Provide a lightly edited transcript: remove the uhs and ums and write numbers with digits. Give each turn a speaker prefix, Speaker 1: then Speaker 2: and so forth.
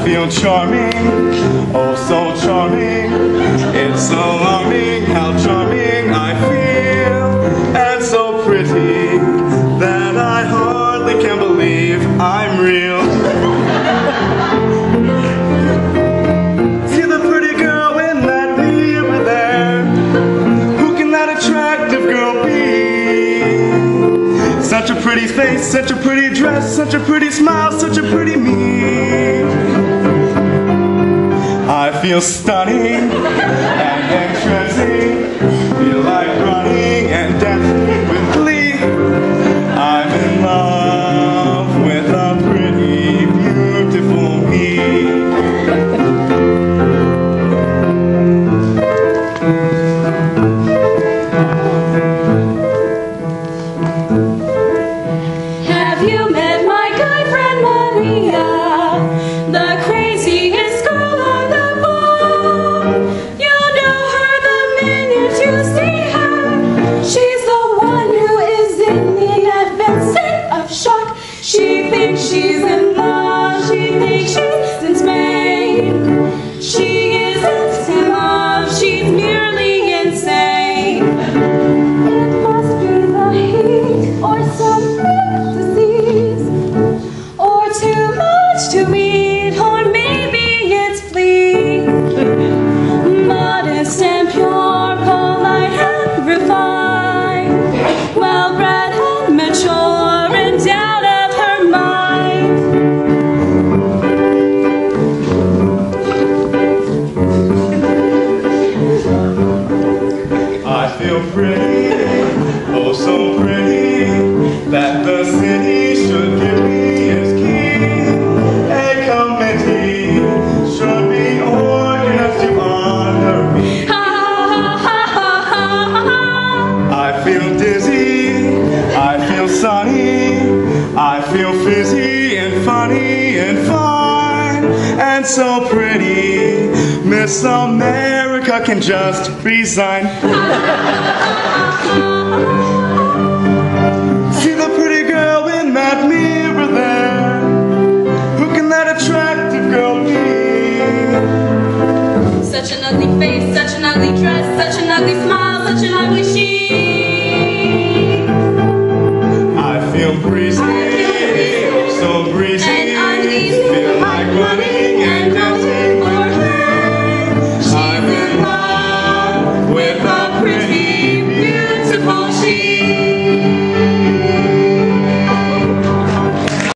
Speaker 1: feel charming, oh so charming. It's alarming how charming I feel, and so pretty that I hardly can believe I'm real. See the pretty girl in that mirror there. Who can that attractive girl be? Such a pretty face, such a pretty dress, such a pretty smile, such a pretty me. I feel stunning and entrancing, feel like running and dancing with glee. I'm in love with a pretty, beautiful me.
Speaker 2: Have you met my good friend Maria, the craziest girl on the ball? You'll know her the minute you see her. She's the one who is in the advanced state of shock. She thinks she's in love, she thinks she's in Spain. She isn't in love, she's merely insane. It must be the heat or some disease, or too much to eat, or maybe it's fleas. Modest and pure, polite and refined, well-bred and mature and out of her mind.
Speaker 1: I feel pretty, oh so pretty, that the city should give me its key. A committee should be organized to honor me.
Speaker 2: Ha ha ha ha ha.
Speaker 1: I feel dizzy, I feel sunny, I feel fizzy and funny and fine, and so pretty, Miss America can just resign. See the pretty girl in that mirror there. Who can that attractive girl be?
Speaker 2: Such an ugly face, such an ugly dress, such an ugly smile, such an ugly she.
Speaker 1: I feel breezy, so breezy,
Speaker 2: And uneasy.
Speaker 1: feel like running